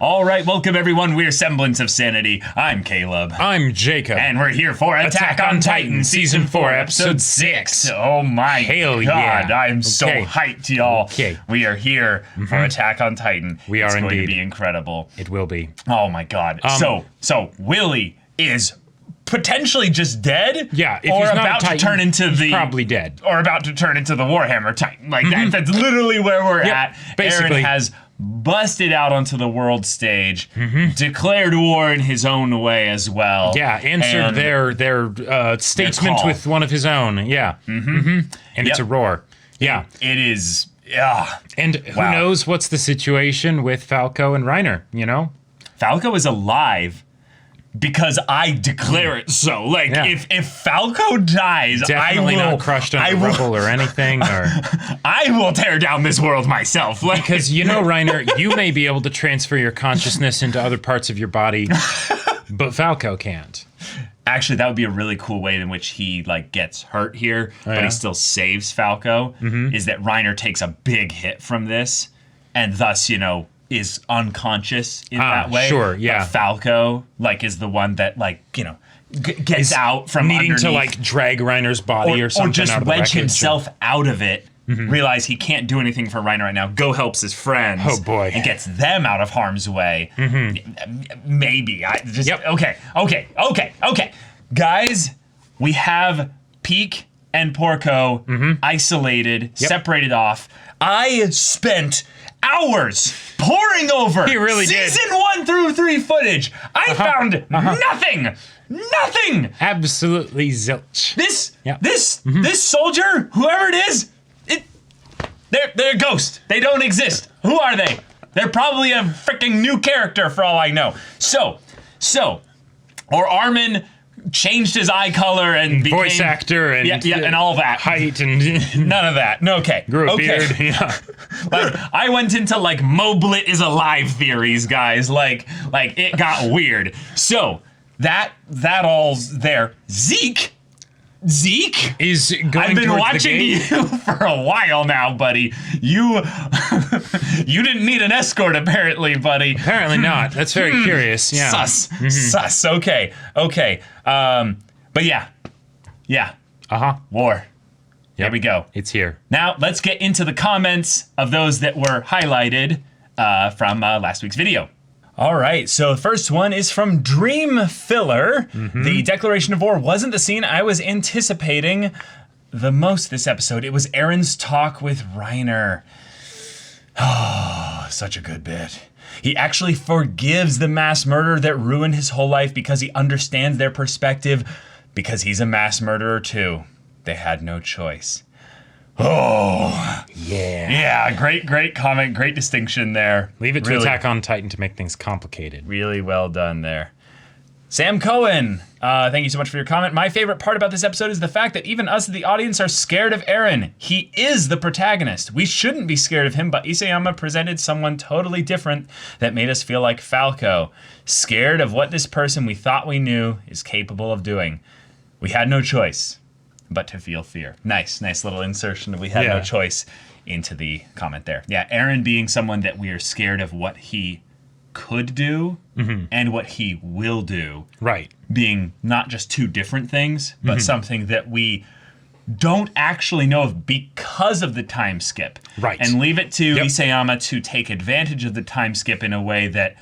All right, welcome everyone. We're Semblance of Sanity. I'm Caleb. I'm Jacob. And we're here for Attack on Titan, Season 4, Episode 6. Oh my Hell God, yeah. I'm so hyped, y'all. Okay. We are here for Attack on Titan. We are it's indeed. It's going to be incredible. It will be. Oh my God. So Willy is potentially just dead. Yeah, if or he's not about a Titan, to turn into he's probably dead. Or about to turn into the Warhammer Titan. Like that's literally where we're at. Basically. Eren has busted out onto the world stage, declared war in his own way as well. Yeah, answered their statement with one of his own. Yeah. And it's a roar. Yeah. It is. Yeah. And who knows what's the situation with Falco and Reiner, you know? Falco is alive because I declare it so. Like, if Falco dies, definitely I will, not crushed under rubble or anything. Or I will tear down this world myself. Like, because, you know, Reiner, you may be able to transfer your consciousness into other parts of your body, but Falco can't. Actually, that would be a really cool way in which he like gets hurt here, but he still saves Falco. Is that Reiner takes a big hit from this, and thus, you know, is unconscious in that way. Sure, yeah. But Falco, like, is the one that, like, you know, gets out from needing underneath. to, like, drag Reiner's body or something, or just out of the wedge wreckage, himself out of it. Realize he can't do anything for Reiner right now. Go helps his friends. Oh boy! And gets them out of harm's way. Maybe Okay. Guys, we have Peak and Porco isolated, separated off. I spent hours poring over season 1 through 3 footage. I found nothing. Absolutely zilch. This soldier, whoever it is, they're a ghost. They don't exist. Who are they? They're probably a freaking new character for all I know. Or Armin changed his eye color and became voice actor and and all that height and none of that. No, grew a beard. Yeah. Like I went into like Moblit is alive theories, guys. Like it got weird. So that all's there. Zeke is going. I've been watching you for a while now, buddy. You didn't need an escort, apparently, buddy. Apparently not. That's very curious. Yeah. Sus. Okay. But yeah. War. There we go. It's here. Now let's get into the comments of those that were highlighted from last week's video. All right, so the first one is from Dream Filler. The declaration of war wasn't the scene I was anticipating the most this episode. It was Eren's talk with Reiner. Oh, such a good bit. He actually forgives the mass murderer that ruined his whole life because he understands their perspective, because he's a mass murderer too. They had no choice. Oh, yeah. Great comment, great distinction there. Leave it to Attack on Titan to make things complicated. Really well done there. Sam Cohen, thank you so much for your comment. My favorite part about this episode is the fact that even us, the audience, are scared of Eren. He is the protagonist. We shouldn't be scared of him, but Isayama presented someone totally different that made us feel like Falco. Scared of what this person we thought we knew is capable of doing. We had no choice but to feel fear. Nice little insertion of we had no choice into the comment there. Yeah, Eren being someone that we are scared of what he could do and what he will do. Right. Being not just two different things, but something that we don't actually know of because of the time skip. Right. And leave it to Isayama to take advantage of the time skip in a way that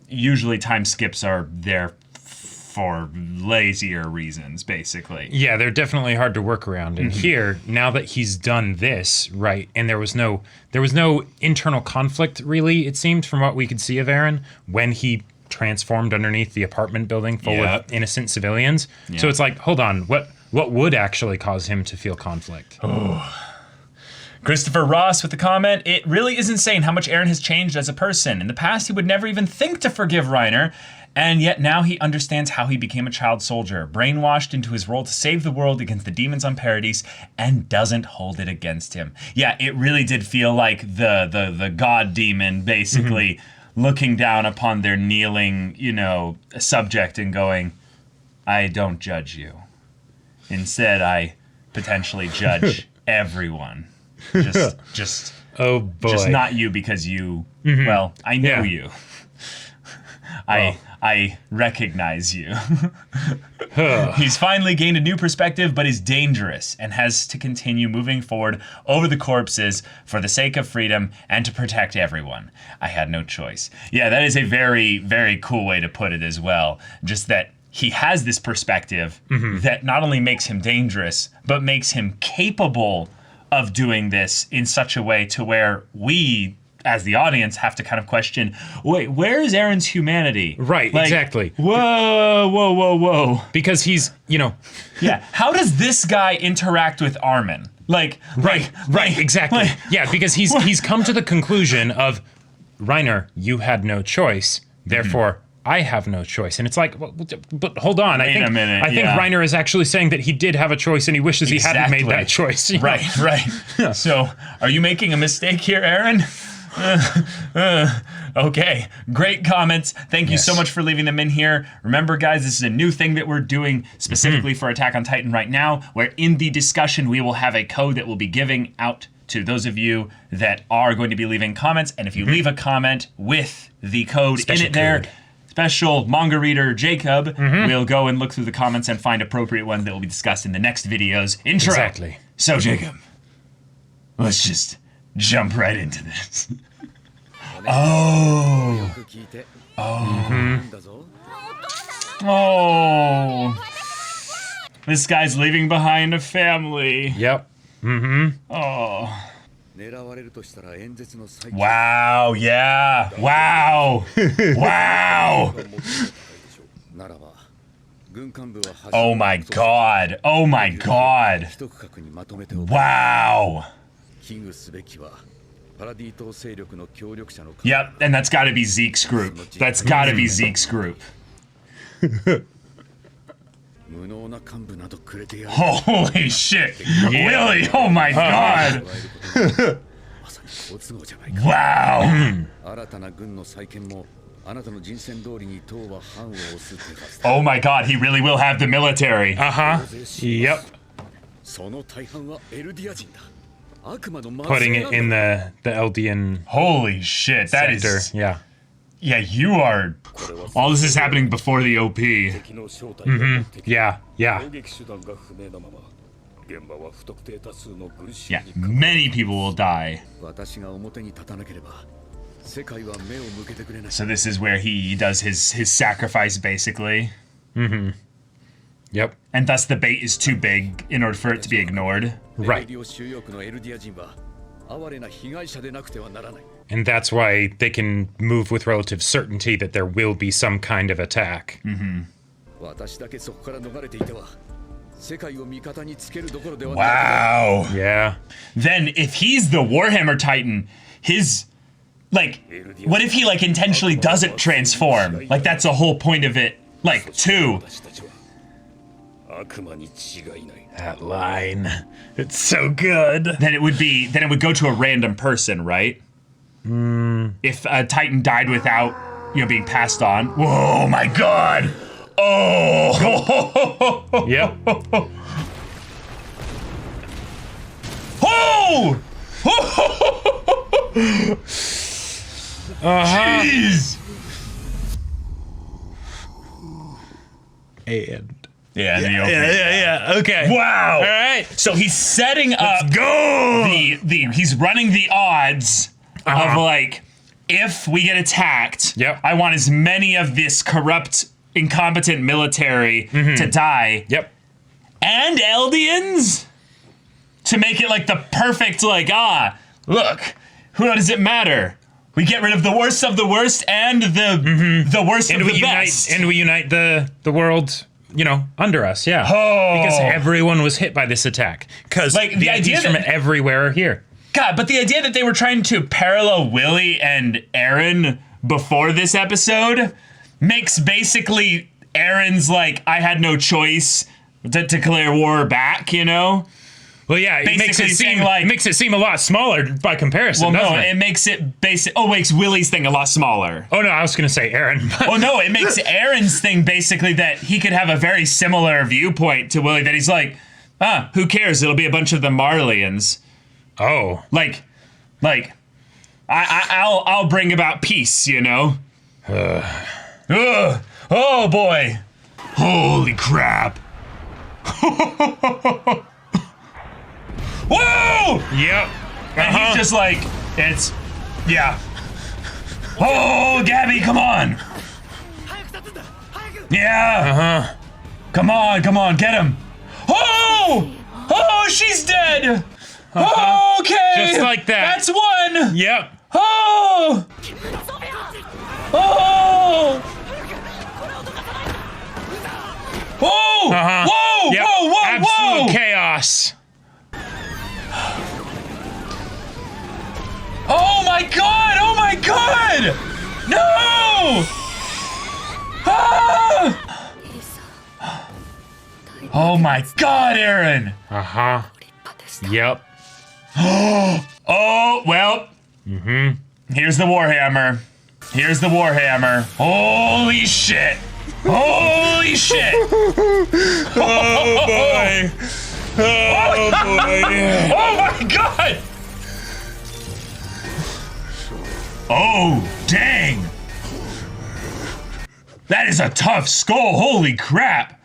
usually time skips are there for lazier reasons, basically. Yeah, they're definitely hard to work around. And here, now that he's done this, right, and there was no internal conflict, really, it seemed, from what we could see of Eren, when he transformed underneath the apartment building full of innocent civilians. So it's like, hold on, what would actually cause him to feel conflict? Oh. Christopher Ross with the comment, it really is insane how much Eren has changed as a person. In the past, he would never even think to forgive Reiner, and yet now he understands how he became a child soldier, brainwashed into his role to save the world against the demons on Paradise, and doesn't hold it against him. Yeah, it really did feel like the god demon basically looking down upon their kneeling, subject and going, I don't judge you. Instead, I potentially judge everyone. Just oh boy. Just not you because you, well, I know you. I recognize you. He's finally gained a new perspective, but is dangerous and has to continue moving forward over the corpses for the sake of freedom and to protect everyone. I had no choice. Yeah, that is a very, very cool way to put it as well. Just that he has this perspective that not only makes him dangerous, but makes him capable of doing this in such a way to where we, as the audience, have to kind of question, wait, where is Eren's humanity? Right, like, exactly. Whoa. Because he's, Yeah, how does this guy interact with Armin? Right, exactly. Yeah, because he's come to the conclusion of, Reiner, you had no choice, therefore I have no choice. And it's like, well, but hold on. I think Reiner is actually saying that he did have a choice and he wishes he hadn't made that choice. Right. So, are you making a mistake here, Eren? Okay, great comments. Thank you so much for leaving them in here. Remember, guys, this is a new thing that we're doing specifically for Attack on Titan right now, where in the discussion we will have a code that we'll be giving out to those of you that are going to be leaving comments. And if you leave a comment with the code in it there, special manga reader Jacob will go and look through the comments and find appropriate ones that will be discussed in the next video's intro. Exactly. So, Jacob, let's just jump right into this. Oh, this guy's leaving behind a family. Yep. Oh. Wow, yeah. Wow. Oh my god. Wow. Yep, and that's gotta be Zeke's group. Holy shit. Willy, oh my god. Wow. Oh my god, he really will have the military. Yep. Putting it in the Eldian Holy shit, that sector. is... Yeah, you are... All this is happening before the OP. Yeah, many people will die. So this is where he does his sacrifice, basically. Yep. And thus the bait is too big in order for it to be ignored. Right. And that's why they can move with relative certainty that there will be some kind of attack. Wow. Yeah. Then if he's the Warhammer Titan, what if he intentionally doesn't transform? That's the whole point of it. Too. That line. It's so good. Then it would go to a random person, right? If a Titan died without, being passed on. Whoa, my god! Oh! Yep. Oh! Jeez! And... Yeah. Okay. Wow. All right. So he's setting up. He's running the odds of if we get attacked. Yep. I want as many of this corrupt, incompetent military to die. Yep. And Eldians to make it the perfect look. Who does it matter? We get rid of the worst of the worst and the worst of the best. And we unite the world, under us, yeah. Oh. Because everyone was hit by this attack. Because the idea from everywhere are here. God, but the idea that they were trying to parallel Willy and Eren before this episode makes basically Eren's I had no choice to declare war back, Well, yeah, it makes it seem a lot smaller by comparison. Well, no, it makes it makes Willy's thing a lot smaller. Oh no, I was gonna say Eren. Oh no, it makes Eren's thing basically that he could have a very similar viewpoint to Willy. That he's who cares? It'll be a bunch of the Marleyans. Oh, I'll bring about peace, Ugh. Oh boy. Holy crap. Whoa! Yep. And he's just like, yeah. Oh, Gabby, come on. Yeah. Come on, get him. Oh! Oh, she's dead. Okay. Just like that. That's one. Yep. Oh! Oh! Whoa! Whoa! Yep. Whoa! Whoa! Absolute Whoa! chaos. Oh my god! Oh my god! No! Ah! Oh my god, Eren! Yep. Oh, well. Here's the Warhammer. Here's the Warhammer. Holy shit! Holy shit! Oh boy. Oh boy. Oh my god! Oh, dang! That is a tough skull, holy crap!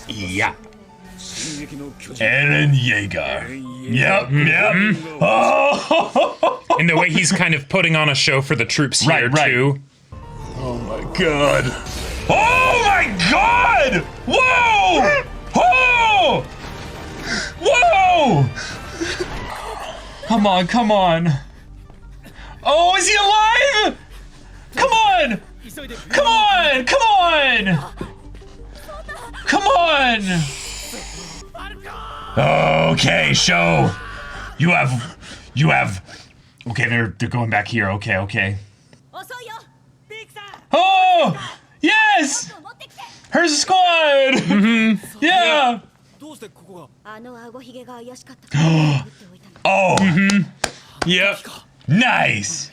Yeah. Eren Yeager. Yep. Oh! And the way he's kind of putting on a show for the troops here, too. Oh my god. Oh my god! Whoa! Oh! Whoa! Come on, come on. Oh, is he alive? Come on! Come on! Come on! Come on! Okay, show. You have. Okay, they're going back here. Okay. Oh! Yes! Her squad! Yeah! Oh! Yep. Nice!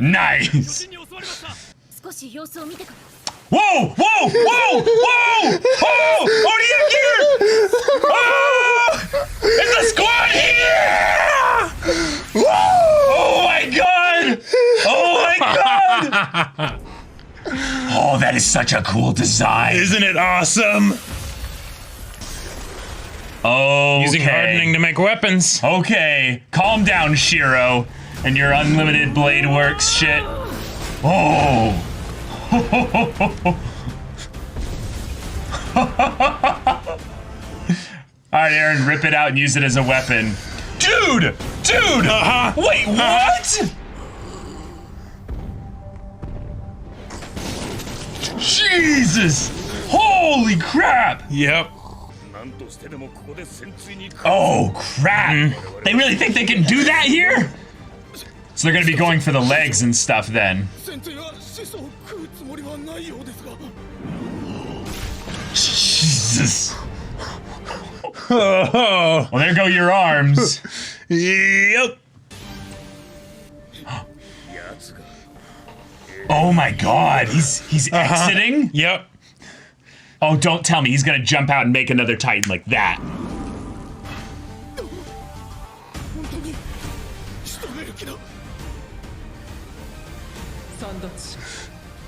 Nice! Whoa! Whoa! Whoa! Whoa! Oh! Oriakir! Oh! It's a squad here! Whoa! Oh my god! Oh my god! Oh, that is such a cool design. Isn't it awesome? Okay. Using hardening to make weapons. Okay, calm down, Shiro, and your unlimited blade works shit. Oh. Alright, Eren, rip it out and use it as a weapon. Dude! Wait, what? Jesus! Holy crap! Yep. Oh, crap! They really think they can do that here? So they're gonna be going for the legs and stuff then. Jesus. Well, there go your arms. Yep. Oh my god, he's exiting? Yep. Oh, don't tell me he's gonna jump out and make another Titan like that.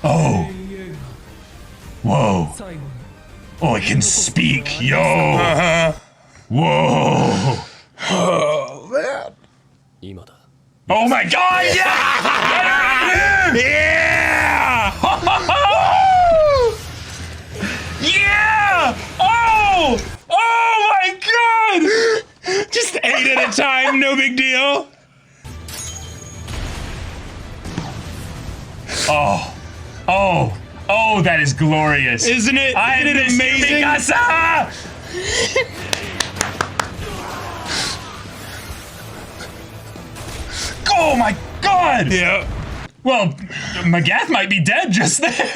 Oh. Whoa. Oh, it can speak, yo. Whoa. Oh, man. Oh my god, yeah! Yeah! Yeah! Oh! Oh my god! Just 8 at a time, no big deal. Oh, that is glorious. Isn't it? Isn't it amazing? Mikasa! Oh my god! Yeah. Well, Magath might be dead just there.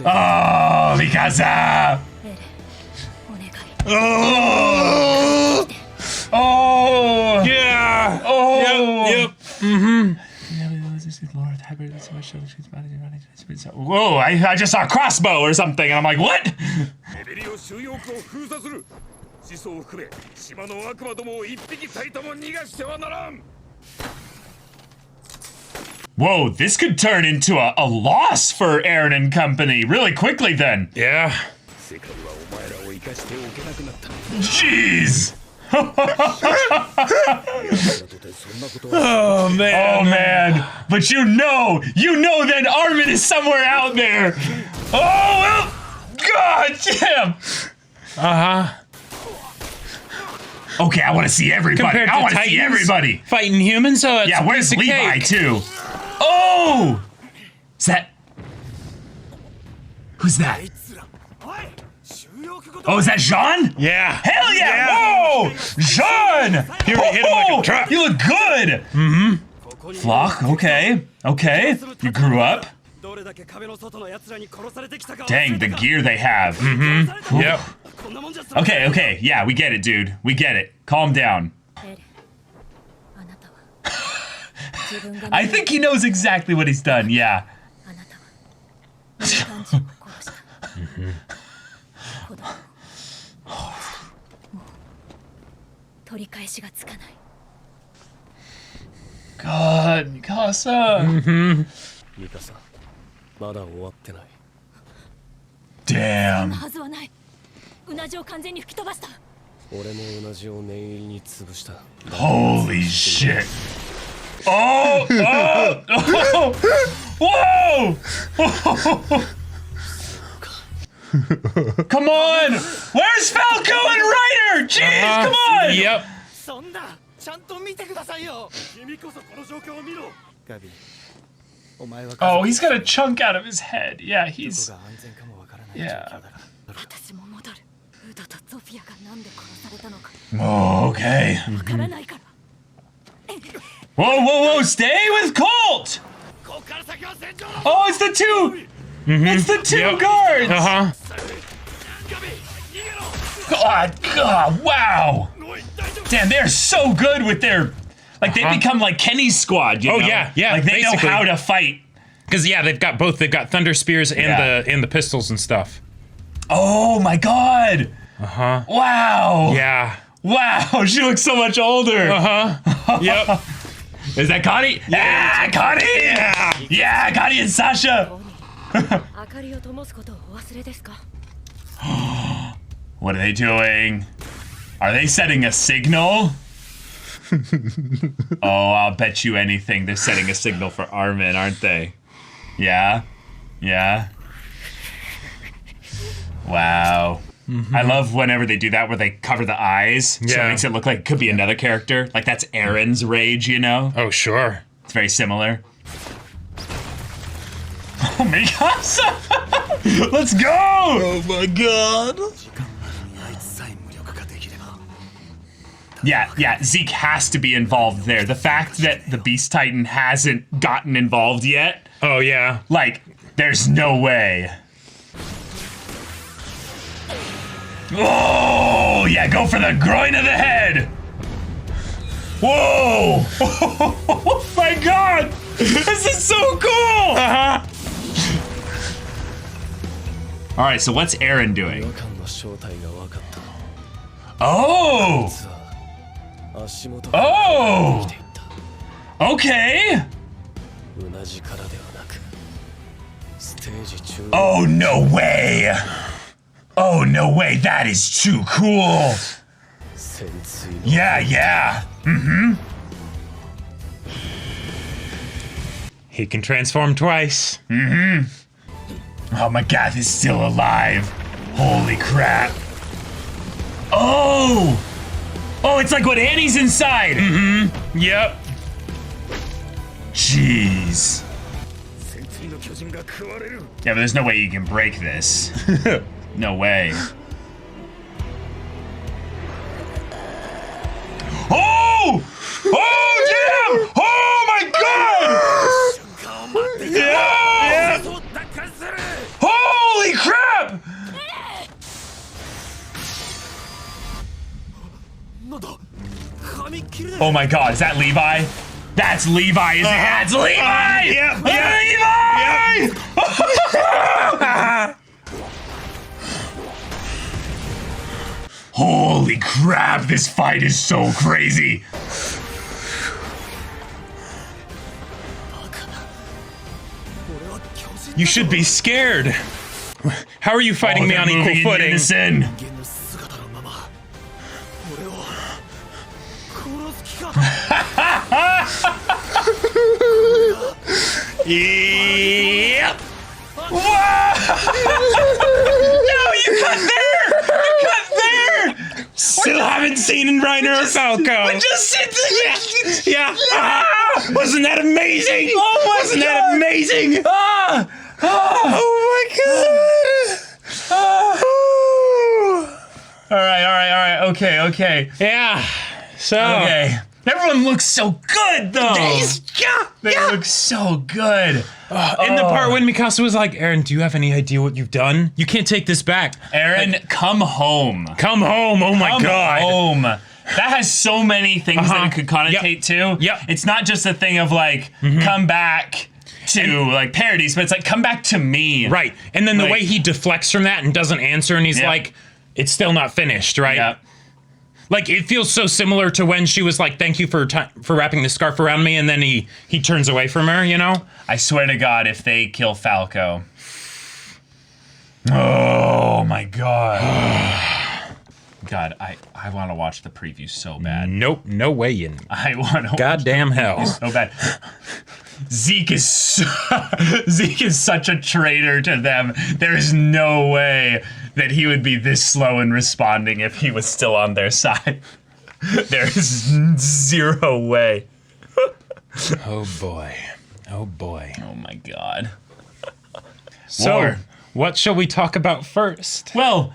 Oh, Mikasa! Oh! Oh! Yeah! Oh! Yep. Mm-hmm. Whoa, I just saw a crossbow or something, and I'm like, what? Whoa, this could turn into a loss for Eren and company really quickly then. Yeah. Jeez. Oh man. Oh man. But you know that Armin is somewhere out there. Oh well. God damn. Okay, I want to see everybody. I want to see everybody fighting humans. So it's yeah, where's Levi cake. too? Oh, is that? Who's that? Oh, is that Jean? Yeah. Hell yeah! Whoa, Jean! You hit him like a truck. You look good. Mm-hmm. Flock. Okay. You grew up. Dang, the gear they have. Mm-hmm. Yep. Okay. Yeah, we get it, dude. We get it. Calm down. I think he knows exactly what he's done. Yeah. God, Mikasa. Damn. Holy shit. Oh! Whoa! Come on! Where's Falco and Ryder? Jeez, come on! Yep. Oh, he's got a chunk out of his head. Yeah, he's... Yeah. Oh, okay. Whoa, stay with Colt! Oh, it's the two! It's the two guards! God, wow! Damn, they're so good with their... Like, they become like Kenny's squad, you know? Yeah. Like, they know how to fight. Because, yeah, they've got both. They've got thunder spears and the pistols and stuff. Oh, my God! Wow! Yeah. Wow, she looks so much older! Yep. Is that Connie? Yeah, Connie! Yeah, Connie and Sasha! What are they doing? Are they setting a signal? Oh, I'll bet you anything they're setting a signal for Armin, aren't they? Yeah? Wow. I love whenever they do that where they cover the eyes, so it makes it look like it could be another character. Like that's Eren's rage, you know? Oh, sure. It's very similar. Oh, Mikasa! Let's go! Oh my god! Yeah, Zeke has to be involved there. The fact that the Beast Titan hasn't gotten involved yet. Oh, yeah. Like, there's no way. Oh, yeah, go for the groin of the head. Whoa! Oh my god! This is so cool! Alright, so what's Eren doing? Oh! Okay! Oh, no way! Oh, no way, that is too cool! Yeah. He can transform twice. Oh my god, he's still alive. Holy crap. Oh, it's like what Annie's inside. Yep. Jeez. Yeah, but there's no way you can break this. No way. Oh! Oh, damn! Oh my god! Yeah! Holy crap! Oh my god, is that Levi? That's Levi, is it? That's Levi! Yep. Levi! Holy crap, this fight is so crazy. You should be scared. How are you fighting me on equal footing? Yep. No, you cut there! You cut there! Still haven't seen Reiner or Falco. Yeah. Wasn't that amazing? Wasn't that amazing? Oh my god! All right. Okay. Yeah. So. Okay. Everyone looks so good, though. They look so good. In the part when Mikasa was like, Eren, do you have any idea what you've done? You can't take this back. Eren, come home. Come home. Oh my god. Come home. That has so many things that it could connotate to. Yep. It's not just a thing of like, come back to like parodies, but it's like, come back to me. Right. And then the like, way he deflects from that and doesn't answer, and he's like, it's still not finished, right? Yeah. Like, it feels so similar to when she was like, thank you for wrapping the scarf around me, and then he turns away from her, you know? I swear to God, if they kill Falco. Oh my God. God, I want to watch the preview so bad. Nope, no way in I want to goddamn hell. so bad. Zeke is such a traitor to them. There is no way that he would be this slow in responding if he was still on their side. There is zero way. Oh boy. Oh my God. So, War. what shall we talk about first? Well,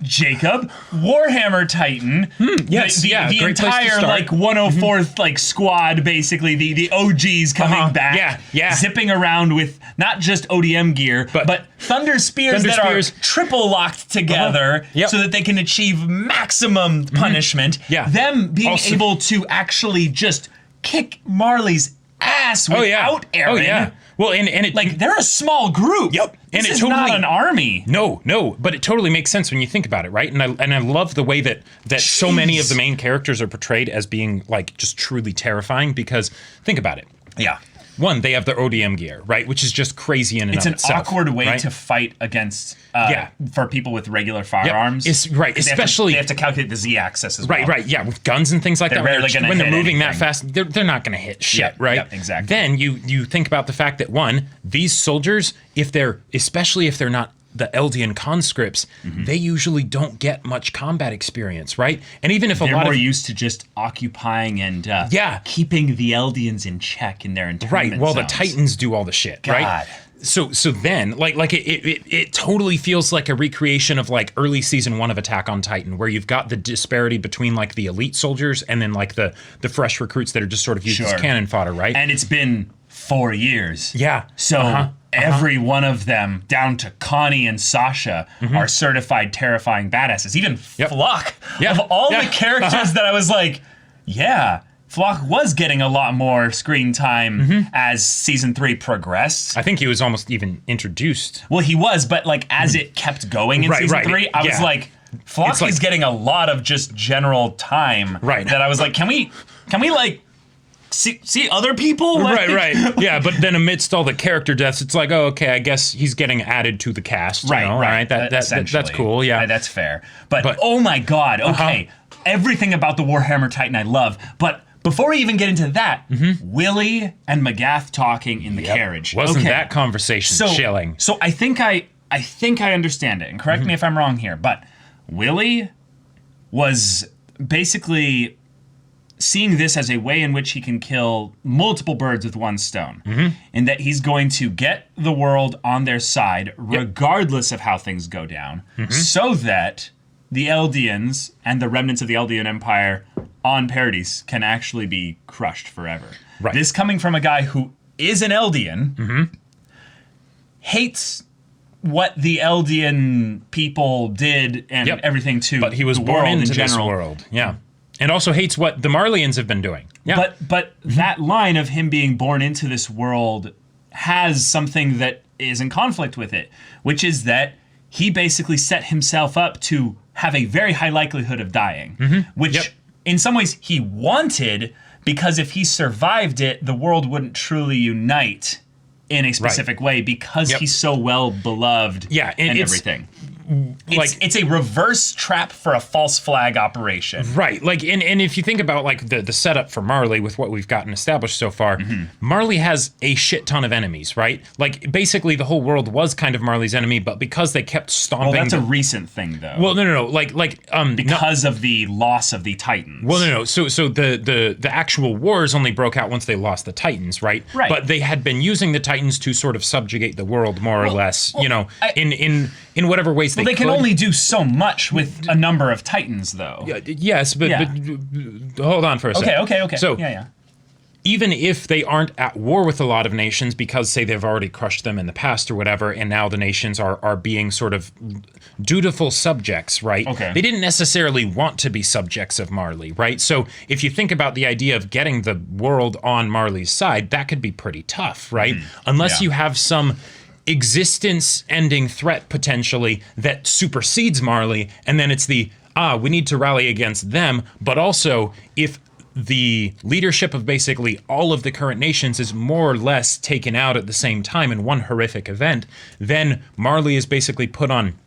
Jacob, Warhammer Titan. Yes, the great place to entire start. like 104th like squad, basically the OGs coming back, zipping around with not just ODM gear, but thunder spears that are triple locked together, so that they can achieve maximum punishment. Yeah, them being able to actually just kick Marley's ass without Eren. Oh yeah. Well, and it like they're a small group. Yep, and it's totally not an army. No, but it totally makes sense when you think about it, right? And I love the way that so many of the main characters are portrayed as being like just truly terrifying. Because think about it. Yeah. One, they have their ODM gear, right, which is just crazy in and of itself. It's an awkward way to fight against for people with regular firearms. Especially they have to calculate the Z-axis as well. Right, yeah, with guns and things like that. When they're moving that fast, they're not going to hit shit, right? Yep, exactly. Then you think about the fact that one, these soldiers, especially if they're not the Eldian conscripts, they usually don't get much combat experience, right? And even if they're more used to just occupying and keeping the Eldians in check in their internment right, while zones. The Titans do all the shit, right? So then, like it totally feels like a recreation of like early season 1 of Attack on Titan, where you've got the disparity between like the elite soldiers and then like the fresh recruits that are just sort of used as cannon fodder, right? And it's been 4 years. Yeah. So every one of them, down to Connie and Sasha, are certified terrifying badasses. Even Flock, of all the characters that I was like, Flock was getting a lot more screen time as season 3 progressed. I think he was almost even introduced. Well, he was, but like as it kept going in season 3, I was like, Flock is getting a lot of just general time. Right. That I was like, can we like see other people? Like, right. Yeah, but then amidst all the character deaths, it's like, oh, okay, I guess he's getting added to the cast. Right. That's cool. Yeah, that's fair. But oh my God, okay, everything about the Warhammer Titan I love, but. Before we even get into that, Willy and Magath talking in the carriage. Wasn't that conversation chilling? So I think I understand it, and correct me if I'm wrong here, but Willy was basically seeing this as a way in which he can kill multiple birds with one stone, and that he's going to get the world on their side regardless of how things go down, so that the Eldians and the remnants of the Eldian Empire on Paradise can actually be crushed forever. Right. This coming from a guy who is an Eldian, hates what the Eldian people did and everything to but he was born into this world. Yeah. And also hates what the Marleyans have been doing. Yeah. But that line of him being born into this world has something that is in conflict with it, which is that he basically set himself up to have a very high likelihood of dying, which in some ways he wanted, because if he survived it, the world wouldn't truly unite in a specific way, because he's so well beloved and everything. It's a reverse trap for a false flag operation. Right. Like, and if you think about like the setup for Marley with what we've gotten established so far, Marley has a shit ton of enemies, right? Like, basically the whole world was kind of Marley's enemy, but because they kept stomping... Well, that's a recent thing, though. Well, no. Because of the loss of the Titans. Well, no. So the actual wars only broke out once they lost the Titans, right? Right. But they had been using the Titans to sort of subjugate the world more or less, in whatever ways they can only do so much with a number of Titans, though. Yes, but hold on for a second. Okay. So, even if they aren't at war with a lot of nations because, say, they've already crushed them in the past or whatever, and now the nations are being sort of dutiful subjects, right? Okay. They didn't necessarily want to be subjects of Marley, right? So if you think about the idea of getting the world on Marley's side, that could be pretty tough, right? Unless you have some existence-ending threat, potentially, that supersedes Marley, and then it's we need to rally against them, but also, if the leadership of basically all of the current nations is more or less taken out at the same time in one horrific event, then Marley is basically put on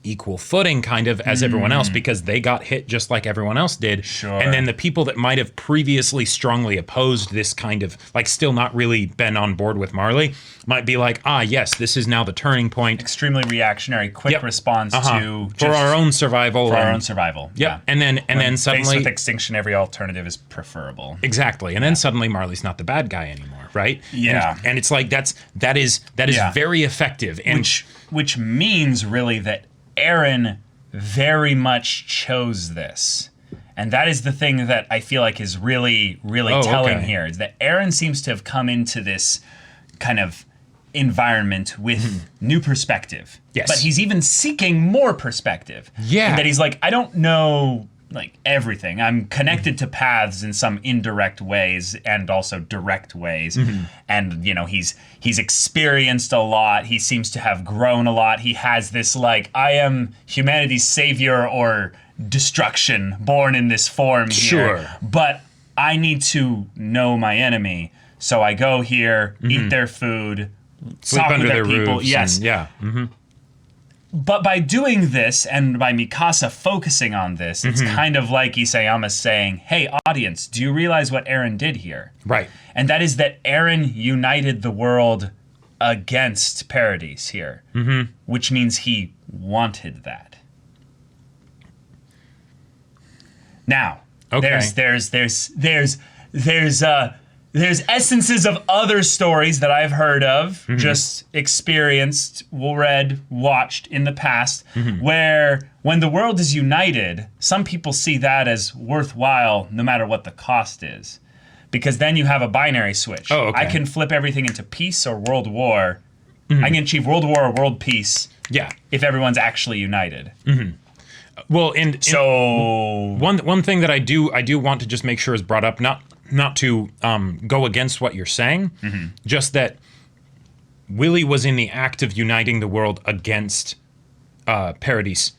equal footing kind of as everyone else, because they got hit just like everyone else did. Sure. And then the people that might have previously strongly opposed this kind of, like, still not really been on board with Marley might be like, yes, this is now the turning point. Extremely reactionary, quick response to for our own survival. For our own survival. Yeah. And then suddenly, faced with extinction, every alternative is preferable. Exactly. And then suddenly Marley's not the bad guy anymore, right? Yeah. And it's like that is very effective. And which means really that Eren very much chose this. And that is the thing that I feel like is really telling here, is that Eren seems to have come into this kind of environment with new perspective. Yes. But he's even seeking more perspective. Yeah. And that he's like, I don't know like everything. I'm connected to paths in some indirect ways and also direct ways. And he's experienced a lot. He seems to have grown a lot. He has this like, I am humanity's savior or destruction born in this form here. But I need to know my enemy. So I go here, eat their food, sleep under their people. roofs. Yes. But by doing this, and by Mikasa focusing on this, it's kind of like Isayama's saying, hey, audience, do you realize what Eren did here? Right. And that is that Eren united the world against Paradis here, which means he wanted that. Now, there's essences of other stories that I've heard of, just experienced, read, watched in the past, where when the world is united, some people see that as worthwhile no matter what the cost is. Because then you have a binary switch. Oh, okay. I can flip everything into peace or world war. I can achieve world war or world peace if everyone's actually united. Well, and so one thing that I do want to just make sure is brought up, not to go against what you're saying, just that Willy was in the act of uniting the world against Paradis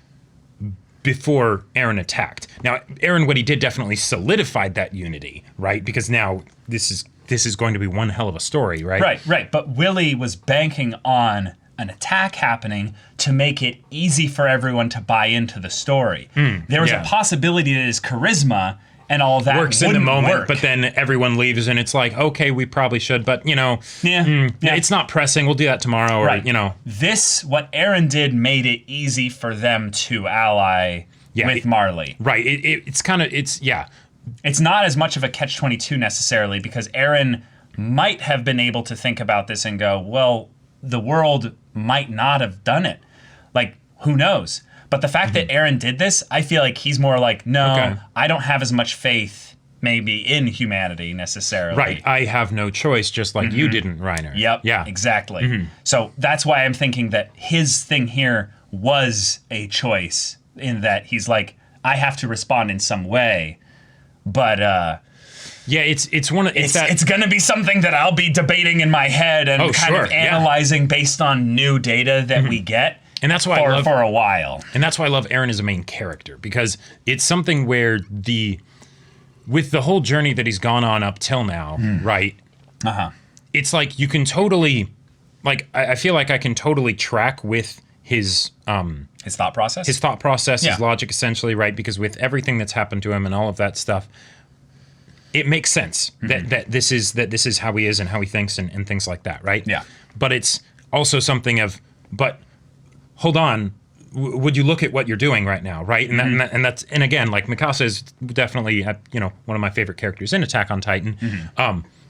before Eren attacked. Now, Eren, what he did definitely solidified that unity, right? Because now this is going to be one hell of a story, right? Right. But Willy was banking on an attack happening to make it easy for everyone to buy into the story. There was a possibility that his charisma and all of that works in the moment, work. But then everyone leaves and it's like, okay, we probably should, but it's not pressing. We'll do that tomorrow, or what Eren did made it easy for them to ally with Marley. Right. It's not as much of a catch-22 necessarily, because Eren might have been able to think about this and go, well, the world might not have done it. Like, who knows? But the fact that Eren did this, I feel like he's more like, no, I don't have as much faith maybe in humanity necessarily. Right. I have no choice, just like you didn't, Reiner. Yep. Yeah. Exactly. So that's why I'm thinking that his thing here was a choice, in that he's like, I have to respond in some way. But it's gonna be something that I'll be debating in my head and of analyzing based on new data that we get. And that's why I love for a while. And that's why I love Eren as a main character, because it's something where with the whole journey that he's gone on up till now, right? It's like you can totally, like, I feel like I can totally track with his thought process, his logic, essentially, right? Because with everything that's happened to him and all of that stuff, it makes sense that this is how he is and how he thinks and things like that, right? Yeah. But it's also something of, but hold on, would you look at what you're doing right now, right? And and again, like, Mikasa is definitely one of my favorite characters in Attack on Titan.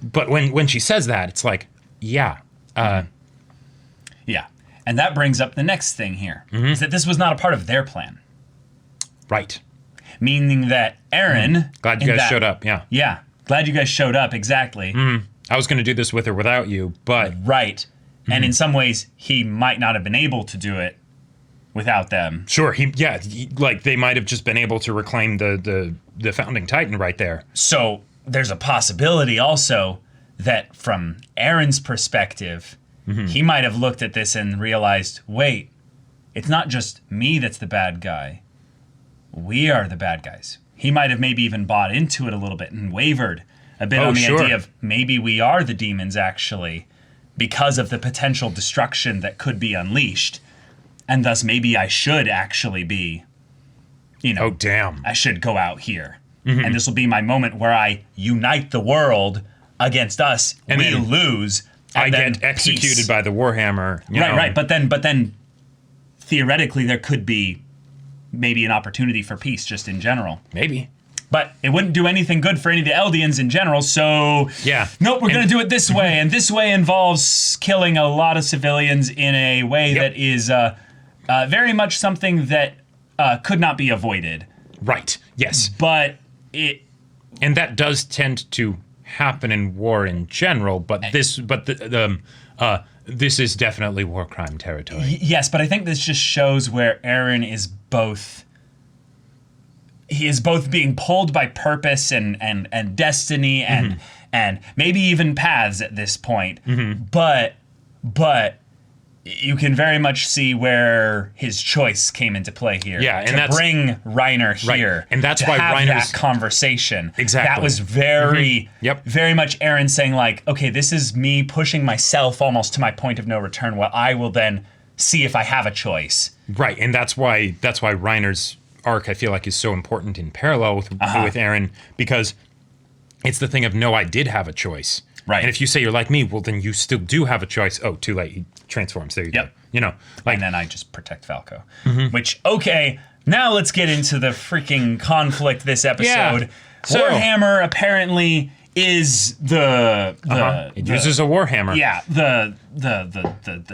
But when she says that, it's like, yeah. Yeah. And that brings up the next thing here, is that this was not a part of their plan. Right. Meaning that Eren... Glad you guys showed up, yeah. Yeah. Glad you guys showed up, exactly. I was going to do this with or without you, but... Right. And in some ways, he might not have been able to do it without them. Sure, like, they might have just been able to reclaim the founding Titan right there. So there's a possibility also that from Eren's perspective, he might have looked at this and realized, wait, it's not just me that's the bad guy. We are the bad guys. He might have maybe even bought into it a little bit and wavered a bit on the idea of maybe we are the demons, actually, because of the potential destruction that could be unleashed. And thus maybe I should actually be, oh, damn. I should go out here. And this will be my moment where I unite the world against us. And we lose. I get executed by the Warhammer. Right. But then theoretically there could be maybe an opportunity for peace just in general. Maybe. But it wouldn't do anything good for any of the Eldians in general, so... Yeah. Nope, we're going to do it this way, and this way involves killing a lot of civilians in a way that is very much something that could not be avoided. Right, yes. But it... And that does tend to happen in war in general, but this is definitely war crime territory. Yes, but I think this just shows where Eren is both... He is both being pulled by purpose and destiny and maybe even paths at this point. But you can very much see where his choice came into play here. Yeah, and to bring Reiner here. Right. And that's to why have Reiner's that conversation. Exactly. That was very very much Eren saying, like, okay, this is me pushing myself almost to my point of no return, where I will then see if I have a choice. Right, and that's why Reiner's arc, I feel like, is so important in parallel with Eren, because it's the thing of, no, I did have a choice. Right. And if you say you're like me, well, then you still do have a choice. Oh, too late. He transforms. There you go. And then I just protect Falco. Which, okay, now let's get into the freaking conflict this episode. Yeah. So, Warhammer apparently is it uses a Warhammer. Yeah, the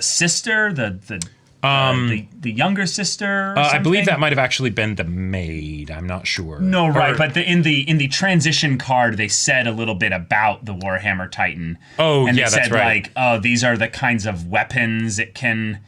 sister, the younger sister. I believe that might have actually been the maid. I'm not sure. No, right. But in the transition card, they said a little bit about the Warhammer Titan. Oh, and yeah, they said, that's right. Like, oh, these are the kinds of weapons it can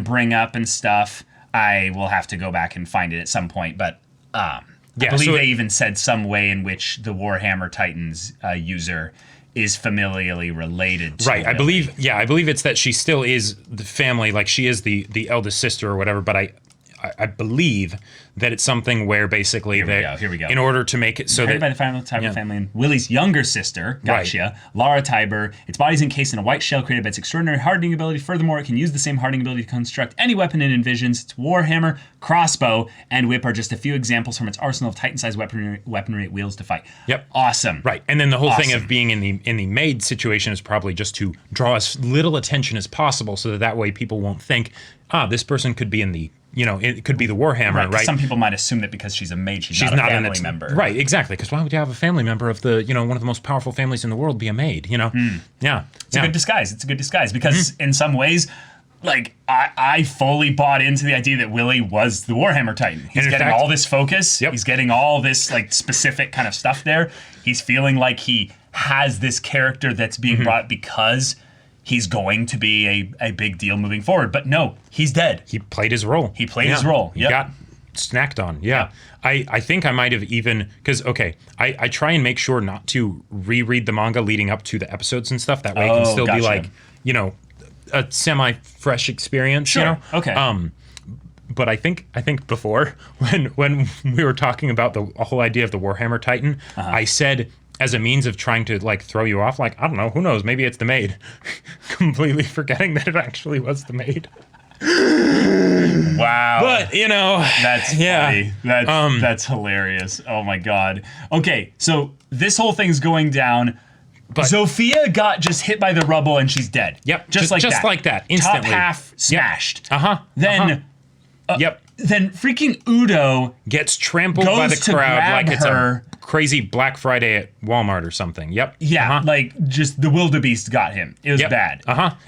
bring up and stuff. I will have to go back and find it at some point, but I believe they even said some way in which the Warhammer Titan's user is familially related to right. Willy. I believe it's that she still is the family, like she is the eldest sister or whatever, but I believe that it's something where basically Here we go. In order to make it so Inherited by the Tybur family and Willy's younger sister, Lara Tybur. Its body is encased in a white shell created by its extraordinary hardening ability. Furthermore, it can use the same hardening ability to construct any weapon it envisions. Its warhammer, crossbow, and whip are just a few examples from its arsenal of Titan-sized weaponry it wields to fight. Yep. Awesome. Right. And then the whole thing of being in the maid situation is probably just to draw as little attention as possible, so that way people won't think, this person could be in the, it could be the Warhammer, right? Some people might assume that because she's a mage, she's not a family member. Right, exactly. Because why would you have a family member of the, one of the most powerful families in the world be a maid, Yeah. It's a good disguise. It's a good disguise because in some ways, like, I fully bought into the idea that Willy was the Warhammer Titan. He's getting all this focus. Yep. He's getting all this, like, specific kind of stuff there. He's feeling like he has this character that's being brought because he's going to be a big deal moving forward. But no, he's dead. He played his role. He got snacked on. Yeah. I think I might have even, because, I try and make sure not to reread the manga leading up to the episodes and stuff. That way it can still be like, a semi-fresh experience. Sure. You know? Okay. But I think before when we were talking about the whole idea of the Warhammer Titan, I said as a means of trying to like throw you off, like I don't know, who knows, maybe it's the maid, completely forgetting that it actually was the maid. Wow. But you know, that's funny. That's hilarious. Oh my god. Okay, so this whole thing's going down. But Zofia got just hit by the rubble and she's dead. Yep. Just like that. Instantly. Top half smashed. Yep. Then. Then freaking Udo gets trampled by the crowd like it's a crazy Black Friday at Walmart or something. Yep. Yeah, like just the wildebeest got him. It was bad.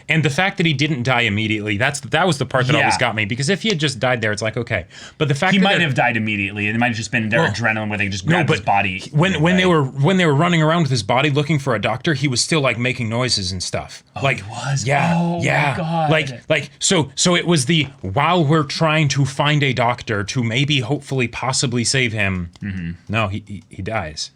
And the fact that he didn't die immediately, that was the part that always got me, because if he had just died there, it's like, okay. But the fact he that might have died immediately, and it might have just been their adrenaline where they just grabbed his body. When they were running around with his body looking for a doctor, he was still like making noises and stuff. Oh, like he was. Yeah. Oh my god. Like so it was the while we're trying to find a doctor to maybe hopefully possibly save him. No, he dies.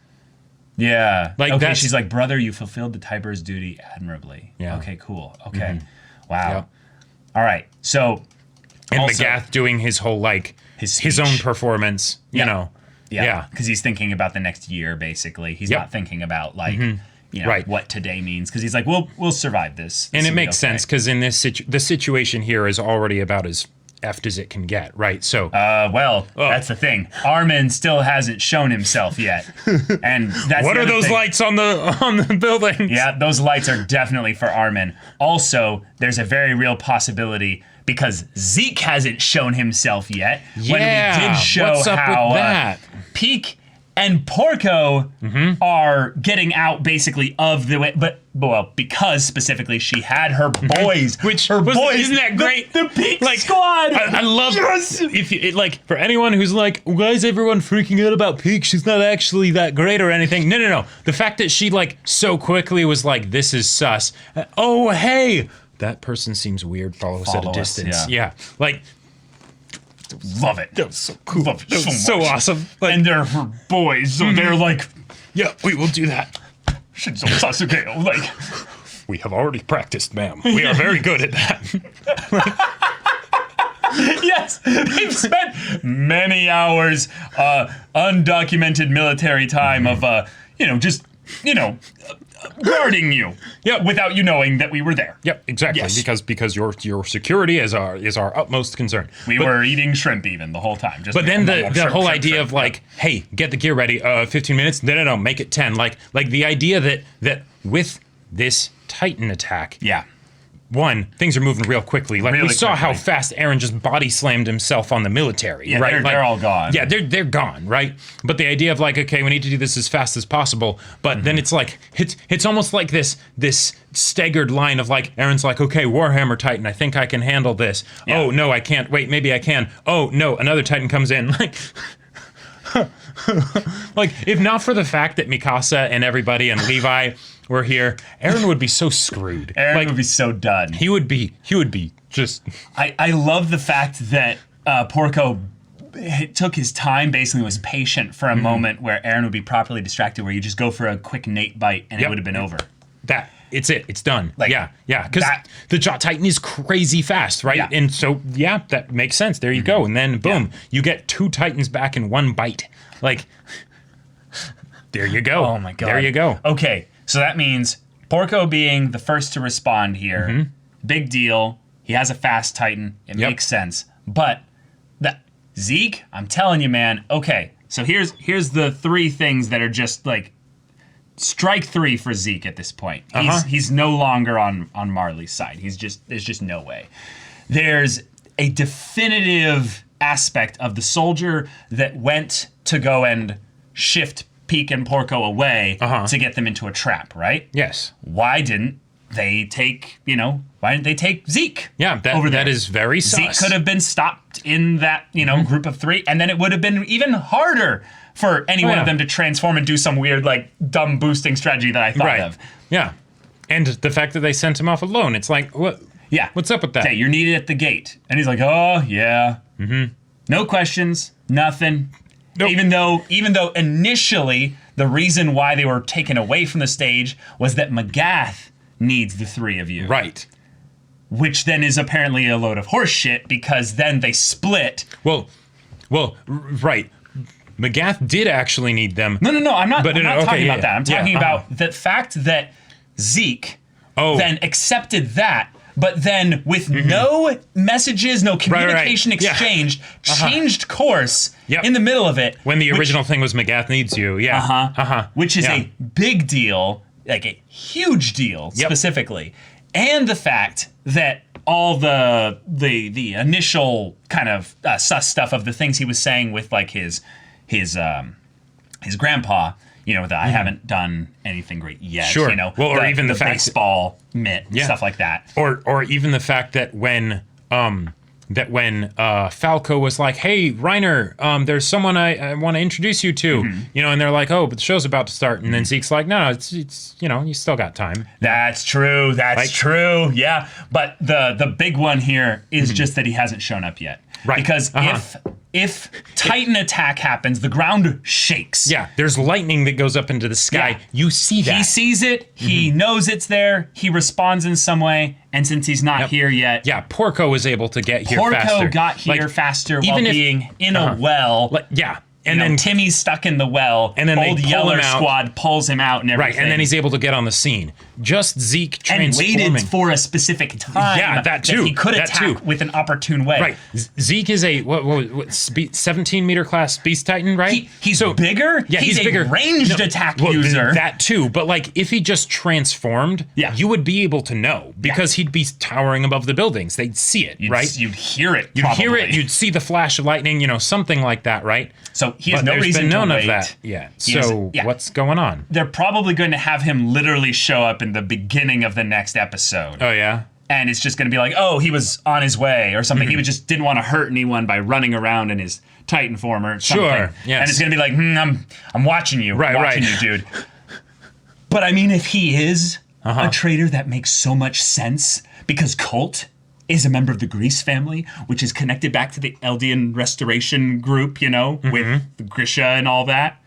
Yeah. Like okay, she's like, brother, you fulfilled the Tybur's duty admirably. Yeah. Okay, cool. Okay. Wow. Yep. All right. So and also, Magath doing his whole like his own performance, you know. Yeah. Because he's thinking about the next year, basically. He's not thinking about like you know, what today means, because he's like, we'll survive this. And it makes sense, because in this the situation here is already about as effed as it can get, right? So that's the thing. Armin still hasn't shown himself yet, and that's what are those lights on the building? Yeah, those lights are definitely for Armin. Also, there's a very real possibility, because Zeke hasn't shown himself yet. Yeah, when we did show what's up how with that? Peak and Porco are getting out basically of the way, but because specifically she had her boys, which her boys, isn't that great? The Peak squad. I love if you like, for anyone who's like, why is everyone freaking out about Peak? She's not actually that great or anything. No. The fact that she like so quickly was like, this is sus. Oh hey, that person seems weird. Follow us at a distance. Yeah. Like. Love it. That was so cool. Love it so awesome. Like, and they're her boys, so they're like, yeah, we will do that. Shinzo Sasuke, like, we have already practiced, ma'am. We are very good at that. Yes, they've spent many hours, undocumented military time of, guarding you. Yep. Without you knowing that we were there. Yep, exactly. Yes. Because your security is our utmost concern. We were eating shrimp even the whole time. But then the whole idea of like, hey, get the gear ready. 15 minutes. No, make it 10. Like the idea that with this Titan attack. Yeah. One, things are moving real quickly. Like we saw how fast Eren just body slammed himself on the military. Yeah, right? They're all gone. Yeah, they're gone, right? But the idea of like, okay, we need to do this as fast as possible. But then it's like it's almost like this staggered line of like, Eren's like, okay, Warhammer Titan, I think I can handle this. Yeah. Oh no, I can't. Wait, maybe I can. Oh no, another Titan comes in. Like like, if not for the fact that Mikasa and everybody and Levi were here, Eren would be so screwed. Eren would be so done. He would be just. I love the fact that Porco took his time, basically was patient for a moment where Eren would be properly distracted, where you just go for a quick Nate bite and it would have been over. It's done. Like, yeah, because the Jot Titan is crazy fast, right? Yeah. And so, that makes sense. There you go. And then, boom, you get 2 Titans back in 1 bite. Like, there you go. Oh my god. There you go. Okay, so that means Porco being the first to respond here, big deal. He has a fast Titan. It makes sense. But Zeke, I'm telling you, man. Okay, so here's the 3 things that are just like strike 3 for Zeke at this point. He's no longer on Marley's side. There's just no way. There's a definitive aspect of the soldier that went to go and shift Peak and Porco away to get them into a trap, right? Yes. Why didn't they take Zeke? Yeah, that is very sus. Zeke could have been stopped in that, group of 3, and then it would have been even harder for any one of them to transform and do some weird, like, dumb boosting strategy that I thought of. Yeah. And the fact that they sent him off alone, it's like, what? Yeah. What's up with that? Okay, you're needed at the gate. And he's like, oh, yeah. No questions, nothing. Nope. Even though initially the reason why they were taken away from the stage was that Magath needs the 3 of you. Right. which then is apparently a load of horse shit because then they split. Well, right. Magath did actually need them. No, I'm not talking about that. I'm talking about the fact that Zeke then accepted that, but then with no messages, no communication exchanged, changed course in the middle of it. When the original thing was Magath needs you, which is a big deal, like a huge deal specifically. And the fact that all the initial kind of sus stuff of the things he was saying with like his grandpa, you know, that I haven't done anything great yet. Sure. You know, well, or even the fact baseball mitt, stuff like that. Or even the fact that when Falco was like, "Hey, Reiner, there's someone I want to introduce you to," you know, and they're like, "Oh, but the show's about to start," and then Zeke's like, "No, it's you know, you still got time." That's true. That's true. Yeah, but the big one here is just that he hasn't shown up yet. Right. Because if Titan attack happens, the ground shakes. Yeah, there's lightning that goes up into the sky. Yeah. You see that. He sees it. He knows it's there. He responds in some way. And since he's not here yet... Yeah, Porco was able to get here faster. Porco got here faster while being in a well. And then Timmy's stuck in the well. And then Old Yeller Squad pulls him out and everything. Right, and then he's able to get on the scene. Just Zeke transforming. And waited for a specific time. Yeah, that too. That he could attack with an opportune way. Right. Zeke is a 17-meter class Beast Titan, right? He's bigger. Yeah, he's bigger. A ranged attack user. That too. But like, if he just transformed, you would be able to know because he'd be towering above the buildings. They'd see it, right? You'd hear it. You'd hear it. You'd see the flash of lightning. You know, something like that, right? So he has no reason to wait. Of that yet. So what's going on? They're probably going to have him literally show up in the beginning of the next episode. Oh, yeah? And it's just going to be like, oh, he was on his way or something. He just didn't want to hurt anyone by running around in his Titan form or something. Sure, yes. And it's going to be like, I'm watching you. Right, I'm watching you, dude. But I mean, if he is a traitor, that makes so much sense because Colt is a member of the Grease family, which is connected back to the Eldian restoration group, you know, with Grisha and all that.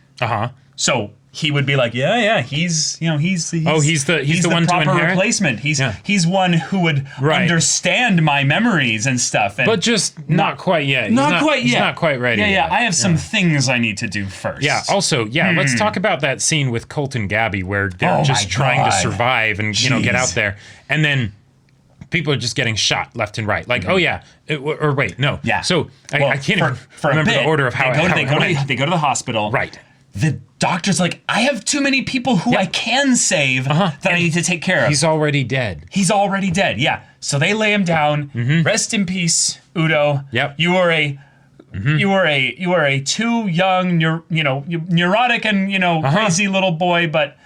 So he would be like, he's the one proper to inherit? Replacement. He's one who would understand my memories and stuff. And but just not quite yet. Not quite yet. He's not quite ready. Yeah. I have some things I need to do first. Yeah. Also, let's talk about that scene with Colt and Gabby where they're just trying to survive and get out there, and then people are just getting shot left and right. Like, or wait, no. Yeah. So I can't remember the order of how they go to the hospital. Right. The doctor's like, I have too many people who I can save that I need to take care of. He's already dead. Yeah. So they lay him down. Rest in peace, Udo. Yep. You are a too young, neurotic and crazy little boy, but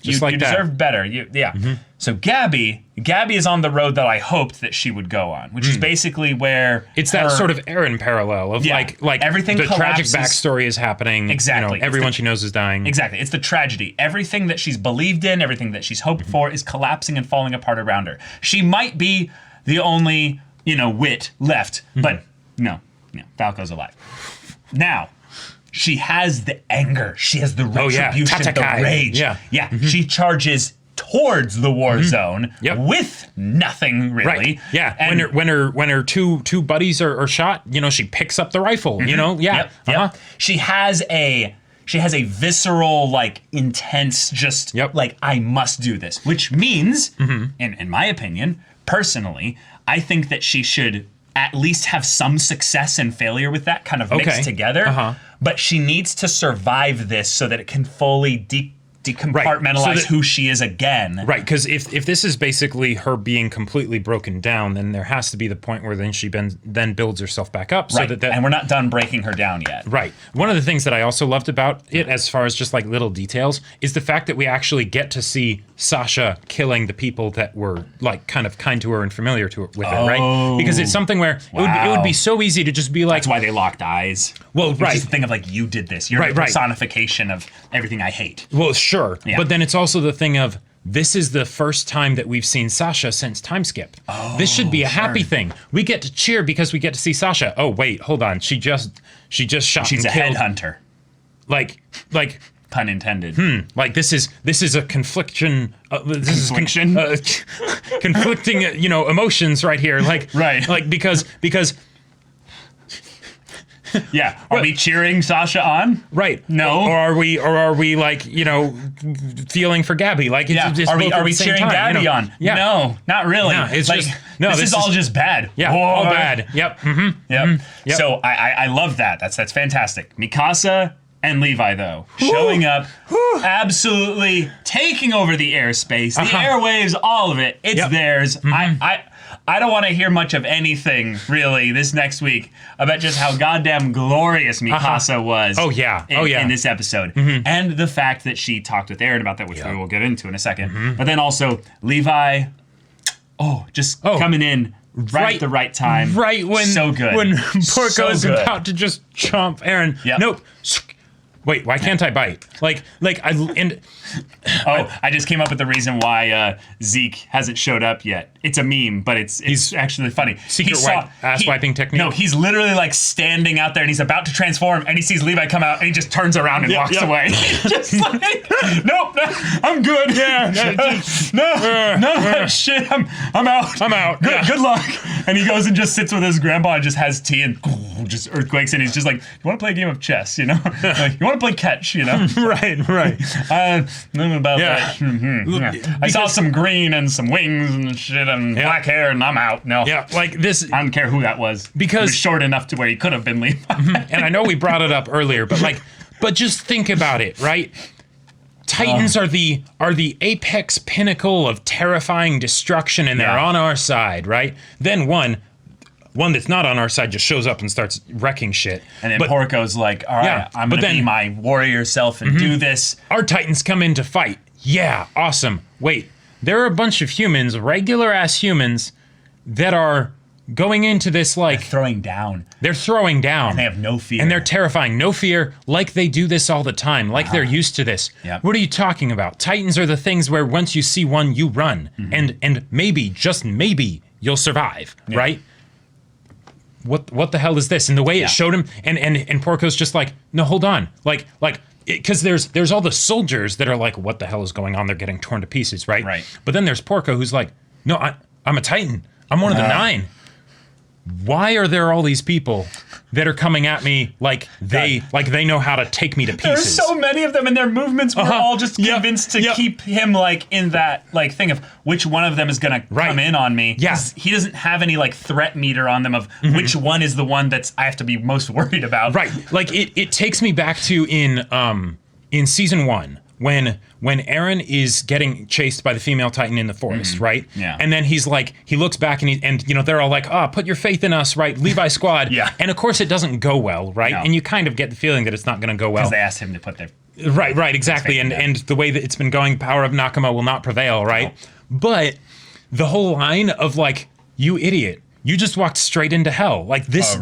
just you deserve better. So Gabby is on the road that I hoped that she would go on, which is basically where it's that sort of Eren parallel of like everything the collapses. Tragic backstory is happening. Exactly. Everyone she knows is dying. Exactly. It's the tragedy. Everything that she's believed in, everything that she's hoped for is collapsing and falling apart around her. She might be the only, wit left, but no, Falco's alive. Now, she has the anger. She has the retribution, the rage. She charges towards the war zone with nothing really. Right. Yeah. And when her two buddies are shot, she picks up the rifle. She has a visceral, intense, just I must do this, which means, in my opinion, personally, I think that she should at least have some success and failure with that kind of mixed together. But she needs to survive this so that it can fully decompartmentalize who she is again. Right, because if this is basically her being completely broken down, then there has to be the point where then she then builds herself back up. So that and we're not done breaking her down yet. Right. One of the things that I also loved about it, as far as just little details, is the fact that we actually get to see Sasha killing the people that were kind to her and familiar to her with it, right? Because it's something where it would be so easy to just be like... That's why they locked eyes. Well, Which is the thing of you did this. You're the personification of everything I hate. Well, sure. Yeah. But then it's also the thing of, this is the first time that we've seen Sasha since time skip. This should be a happy thing. We get to cheer because we get to see Sasha. Oh wait, hold on. She just shot. She's and a killed. headhunter. Pun intended. Like this is a confliction. Conflicting, emotions right here. Like Right. Like because. Yeah. Are we cheering Sasha on? Right. No. Or are we like, feeling for Gabby? Like, it's Are we both at the cheering same time, Gabby on? Yeah. No, not really. No, it's like, just no. This is all just bad. Yeah. Whoa. All bad. Yep. Mm-hmm. Yep. Yep. So I love that. That's fantastic. Mikasa and Levi though showing up, absolutely taking over the airspace, the airwaves, all of it. It's theirs. I don't want to hear much of anything, really, this next week about just how goddamn glorious Mikasa was. Oh, yeah. In this episode. And the fact that she talked with Eren about that, which we will get into in a second. But then also, Levi, coming in right at the right time. Right when, so good. When Porco's about to just chomp Eren. Yep. Nope. Wait, why can't I bite? I just came up with the reason why Zeke hasn't showed up yet. It's a meme, but it's actually funny. Secret ass wiping technique. No, he's literally like standing out there and he's about to transform and he sees Levi come out and he just turns around and walks away. Just like, nope, I'm good. Yeah. None of that shit. I'm out. I'm out. Good luck. And he goes and just sits with his grandpa and just has tea and just earthquakes and he's just like, you want to play a game of chess, Like, you want to play catch, Right. Nothing about that. Yeah. I saw some green and some wings and shit and black hair and I'm out. No. Yeah, like this. I don't care who that was. Because he was short enough to where he could have been Levi. And I know we brought it up earlier, but just think about it, right? Titans are the apex pinnacle of terrifying destruction, and they're on our side, right? Then one that's not on our side just shows up and starts wrecking shit. And then Porco's like, all right, I'm going to be my warrior self and do this. Our Titans come in to fight. Yeah, awesome. Wait, there are a bunch of humans, regular-ass humans, that are going into this like... They're throwing down. They're throwing down. And they have no fear. And they're terrifying. No fear, like they do this all the time, like they're used to this. Yep. What are you talking about? Titans are the things where once you see one, you run. And maybe, just maybe, you'll survive, right? What the hell is this? And the way it showed him, and Porco's just like, no, hold on. Because there's all the soldiers that are like, what the hell is going on? They're getting torn to pieces, right? Right. But then there's Porco who's like, no, I'm a Titan. I'm one of the 9. Why are there all these people that are coming at me like they know how to take me to pieces? There's so many of them, and their movements were all just convinced to keep him like in that like thing of which one of them is gonna come in on me. Yeah. He doesn't have any like threat meter on them of which one is the one that's I have to be most worried about. Right. Like it takes me back to in season 1 when Eren is getting chased by the female Titan in the forest, right? Yeah. And then he's like, he looks back and they're all like, put your faith in us, right? Levi squad. Yeah. And of course it doesn't go well, right? No. And you kind of get the feeling that it's not going to go well. Because they asked him to put their... Right, exactly. And the way that it's been going, power of Nakama will not prevail, right? No. But the whole line of like, you idiot. You just walked straight into hell. Like this,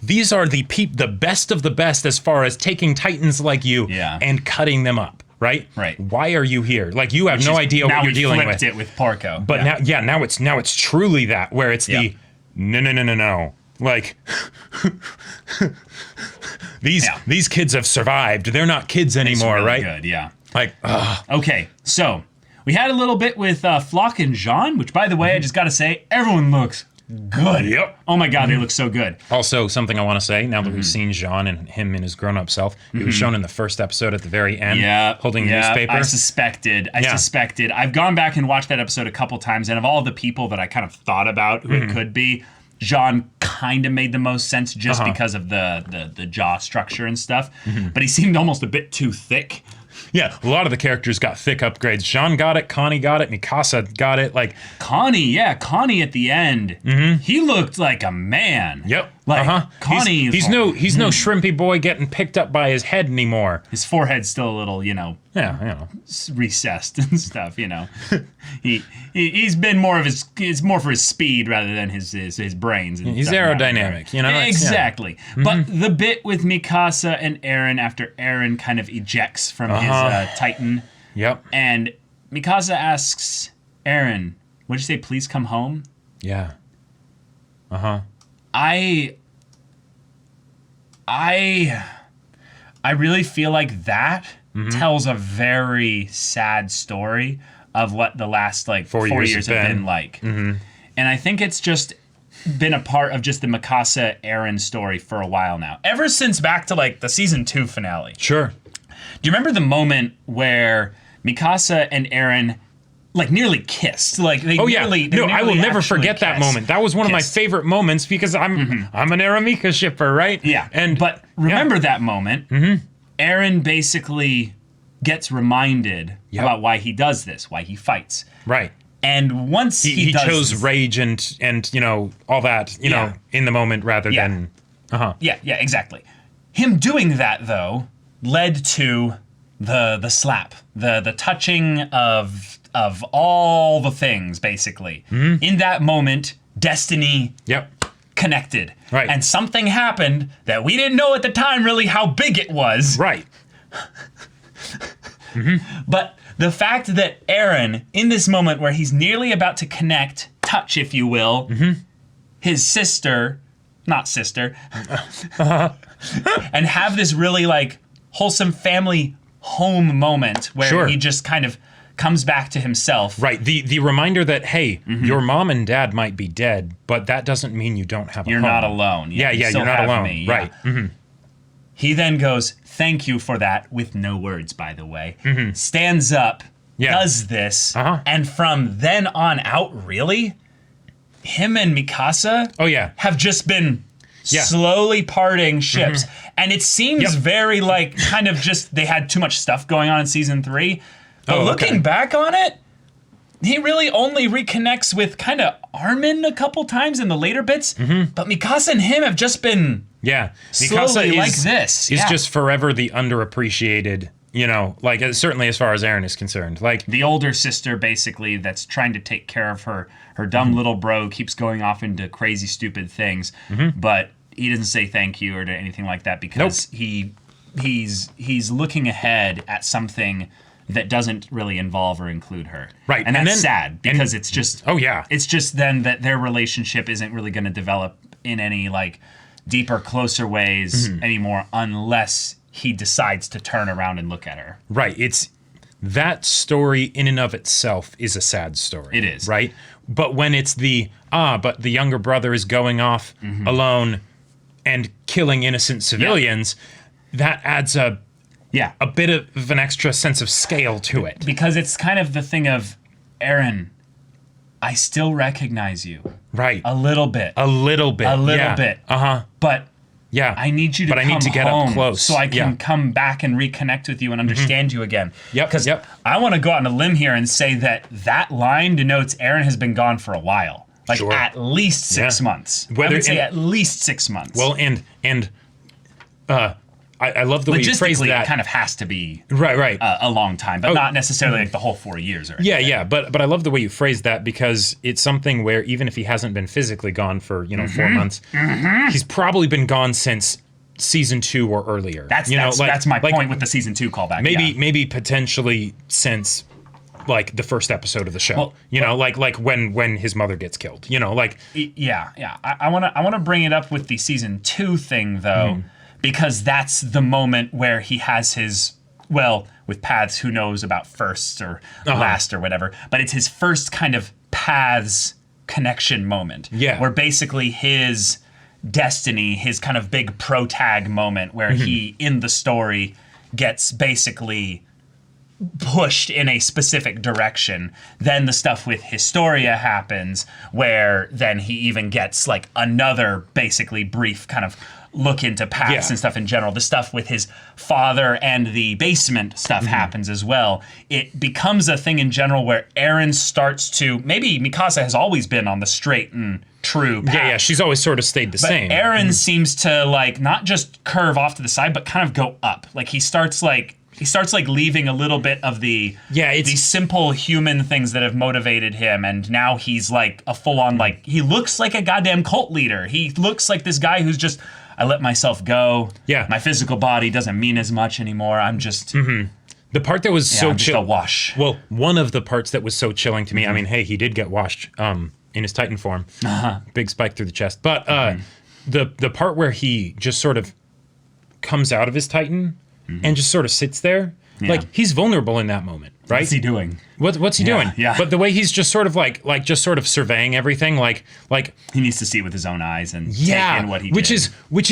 these are the best of the best as far as taking Titans like you and cutting them up, right? Right. Why are you here? Like you have no idea what you're dealing with. Now we flipped it with Porco. But now it's truly that where it's the no. Like these kids have survived. They're not kids anymore, really right? Good, yeah. Like okay, so we had a little bit with Flock and Jean, which by the way, I just got to say, everyone looks good. Yep. Oh my God, they look so good. Also, something I want to say, now that we've seen Jean and him in his grown-up self, he was shown in the first episode at the very end, holding the newspaper. I suspected. I've gone back and watched that episode a couple times, and of all the people that I kind of thought about who it could be, Jean kind of made the most sense just because of the jaw structure and stuff, but he seemed almost a bit too thick. Yeah, a lot of the characters got thick upgrades. Jean got it, Connie got it, Mikasa got it. Like Connie at the end, he looked like a man. Yep. Like Connie, he's no shrimpy boy getting picked up by his head anymore. His forehead's still a little, recessed and stuff. He's been more of it's more for his speed rather than his brains. And he's aerodynamic, Exactly. But the bit with Mikasa and Eren after Eren kind of ejects from his Titan. Yep. And Mikasa asks Eren, "What'd you say? Please come home." Yeah. I really feel like that tells a very sad story of what the last like 4 years have been like. And I think it's just been a part of just the Mikasa Eren story for a while now. Ever since back to like the season 2 finale. Sure. Do you remember the moment where Mikasa and Eren like nearly kissed? Like they nearly, I will never forget that moment. That was one of my favorite moments because I'm an Eren Mika shipper, right? Yeah. But remember that moment. Eren basically gets reminded about why he does this, why he fights. Right. And once he does chose this, rage and you know all that know in the moment rather than Yeah, exactly. Him doing that though led to the slap, the touching of all the things basically. In that moment, destiny connected. Right. And something happened that we didn't know at the time really how big it was. Right. But the fact that Eren, in this moment where he's nearly about to connect, touch, if you will, his sister, not sister, and have this really like wholesome family home moment where he just kind of comes back to himself. Right. The reminder that, hey, your mom and dad might be dead, but that doesn't mean you don't have a home. You're not alone. Yeah, you're not alone. Me. Right. He then goes, thank you for that, with no words, by the way. Stands up, does this, and from then on out, really, him and Mikasa have just been slowly parting ships. And it seems very like kind of just they had too much stuff going on in season 3. But looking back on it, he really only reconnects with kind of Armin a couple times in the later bits. But Mikasa and him have just been slowly like this. Is just forever the underappreciated, you know, like certainly as far as Eren is concerned. Like the older sister basically that's trying to take care of her dumb little bro keeps going off into crazy stupid things. But he doesn't say thank you or anything like that because he's looking ahead at something that doesn't really involve or include her. Right. And that's sad because it's just it's just then that their relationship isn't really going to develop in any like deeper, closer ways anymore unless he decides to turn around and look at her. Right. It's that story in and of itself is a sad story. It is. Right? But when it's but the younger brother is going off alone and killing innocent civilians, that adds a bit of an extra sense of scale to it. Because it's kind of the thing of, Eren, I still recognize you. Right. A little bit. A little bit. But yeah. I need you to I need to get up close so I can come back and reconnect with you and understand you again. Because Yep. I want to go out on a limb here and say that line denotes Eren has been gone for a while. Like at least 6 months. I would say at least 6 months. Well, and I love the way you phrase that. Logistically, it kind of has to be right. A long time, but not necessarily like the whole 4 years. Or anything. Yeah. But I love the way you phrase that because it's something where even if he hasn't been physically gone for 4 months, he's probably been gone since season 2 or earlier. That's my point with the season 2 callback. Maybe potentially since like the first episode of the show. Like when his mother gets killed. I want to bring it up with the season 2 thing though. Because that's the moment where he has his, with Paths, who knows about first or last or whatever, but it's his first kind of Paths connection moment. Yeah. Where basically his destiny, his kind of big protag moment where he, in the story, gets basically pushed in a specific direction. Then the stuff with Historia happens where then he even gets like another basically brief kind of look into past and stuff in general. The stuff with his father and the basement stuff happens as well. It becomes a thing in general where Eren starts to, maybe Mikasa has always been on the straight and true path. Yeah, she's always sort of stayed the same. But Eren seems to like not just curve off to the side, but kind of go up. Like he starts leaving a little bit of the simple human things that have motivated him, and now he's like a full-on like he looks like a goddamn cult leader. He looks like this guy who's just, I let myself go. Yeah. My physical body doesn't mean as much anymore. I'm just the part that was so chill. Wash. Well, one of the parts that was so chilling to me. I mean, hey, he did get washed in his Titan form. Big spike through the chest. But the part where he just sort of comes out of his Titan and just sort of sits there Like, he's vulnerable in that moment, right? What's he doing? What's he doing? Yeah. But the way he's just sort of just sort of surveying everything, like he needs to see it with his own eyes and take in what he which did. Which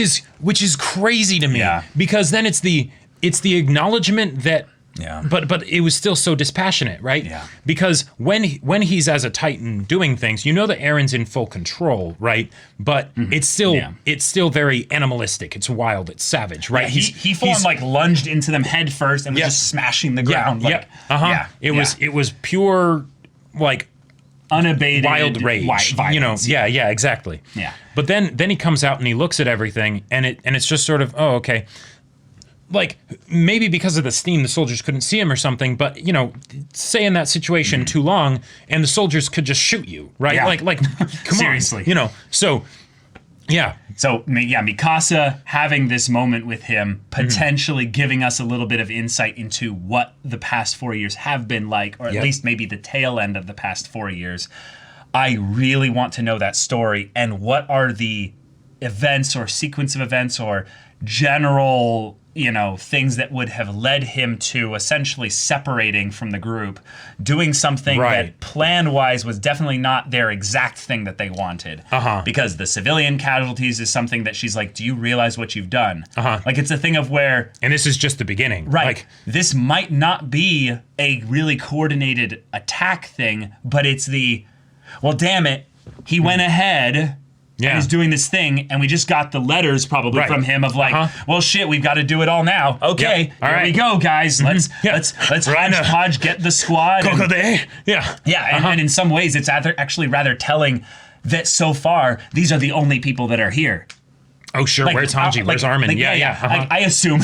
is crazy to me. Yeah. Because then it's the acknowledgement that. Yeah. But it was still so dispassionate, right? Yeah. Because when he's as a Titan doing things, you know that Eren's in full control, right? But it's still very animalistic. It's wild. It's savage, right? Yeah, he full on like lunged into them head first and was just smashing the ground. It was pure like unabated wild rage. Violence. Yeah, exactly. Yeah. But then he comes out and he looks at everything and it's just sort of, oh, okay. Like, maybe because of the steam, the soldiers couldn't see him or something, but, stay in that situation too long, and the soldiers could just shoot you, right? Yeah. Like, come Seriously. on. So, yeah. So, Mikasa having this moment with him, potentially giving us a little bit of insight into what the past 4 years have been like, or at least maybe the tail end of the past 4 years. I really want to know that story, and what are the events or sequence of events or general things that would have led him to essentially separating from the group, doing something that plan-wise was definitely not their exact thing that they wanted. Because the civilian casualties is something that she's like, do you realize what you've done? Like, it's a thing of where... And this is just the beginning. Right. Like, this might not be a really coordinated attack thing, but it's the, well, damn it, he went ahead... Yeah. And he's doing this thing, and we just got the letters probably from him of like, well, shit, we've got to do it all now. Okay, here we go, guys. Let's hodgepodge, get the squad. And in some ways, it's actually rather telling that so far these are the only people that are here. Oh, sure. Like, where's Hanji? Where's Armin? I assume.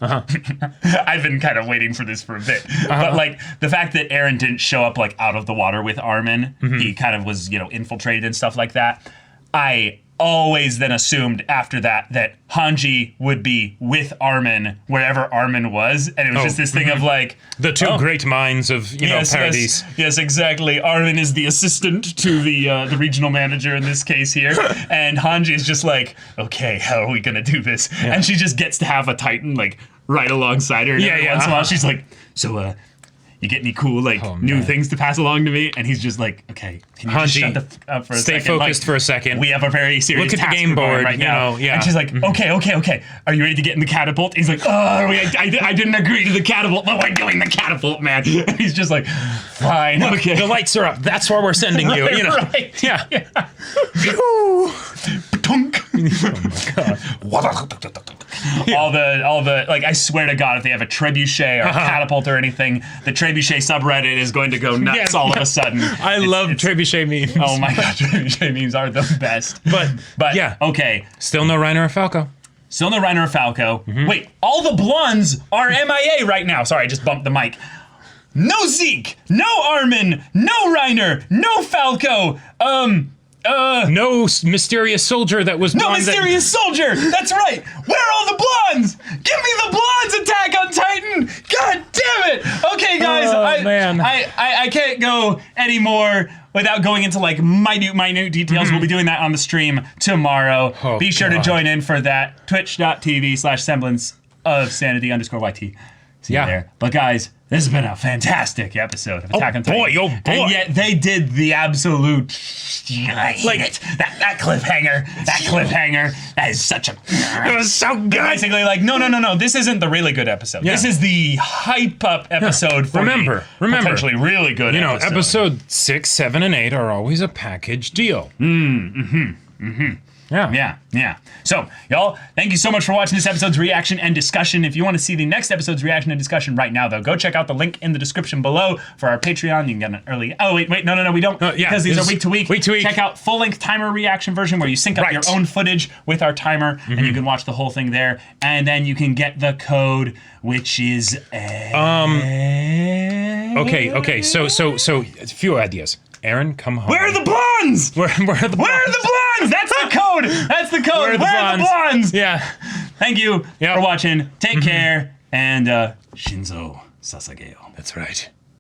I've been kind of waiting for this for a bit, but like the fact that Eren didn't show up like out of the water with Armin, he kind of was infiltrated and stuff like that. I always then assumed after that Hanji would be with Armin wherever Armin was, and it was just this thing of like the two great minds of Paradise. Yes, exactly. Armin is the assistant to the regional manager in this case here, and Hanji is just like, okay, how are we gonna do this? And she just gets to have a Titan like right alongside her. And every once in a while, she's like, so you get any cool new things to pass along to me? And he's just like, okay, can you just shut the up for a second? Stay focused for a second. We have a very serious Look at task the game board right now. And she's like, okay. Are you ready to get in the catapult? He's like, I didn't agree to the catapult, but we're doing the catapult, man. And he's just like, fine, Look, okay. The lights are up. That's where we're sending you. Right. Yeah. Oh my god. All the like, I swear to God, if they have a trebuchet or a catapult or anything, the trebuchet subreddit is going to go nuts all of a sudden. I love trebuchet memes. Oh my god, trebuchet memes are the best. But yeah, okay. Still no Reiner or Falco. Still no Reiner or Falco. Wait, all the blondes are MIA right now. Sorry, I just bumped the mic. No Zeke, no Armin, no Reiner, no Falco. No mysterious soldier that was soldier. That's right. Where are all the blondes? Give me the blondes attack on Titan. God damn it. Okay, guys. I can't go anymore without going into like minute details. We'll be doing that on the stream tomorrow. Be sure to join in for that. Twitch.tv/semblance of sanity _YT. See you there. But guys, this has been a fantastic episode of Attack on Titan. Oh boy. And yet they did the absolute... I hate it. That cliffhanger. That is such a... It was so good. Basically like, no. This isn't the really good episode. Yeah. This is the hype-up episode for remember, potentially really good episode. Episode 6, 7, and 8 are always a package deal. Yeah. So, y'all, thank you so much for watching this episode's reaction and discussion. If you want to see the next episode's reaction and discussion right now, though, go check out the link in the description below for our Patreon. You can get an early... Oh, wait, no, we don't. Because these are week to week. Check out full-length timer reaction version where you sync up your own footage with our timer, and you can watch the whole thing there. And then you can get the code, which is... Okay, so a few ideas. Eren, come home. Where are the blondes? Where are the blondes? Where are the blondes? That's the code. Where are the blondes? Yeah. Thank you for watching. Take care. And Shinzo Sasageo. That's right.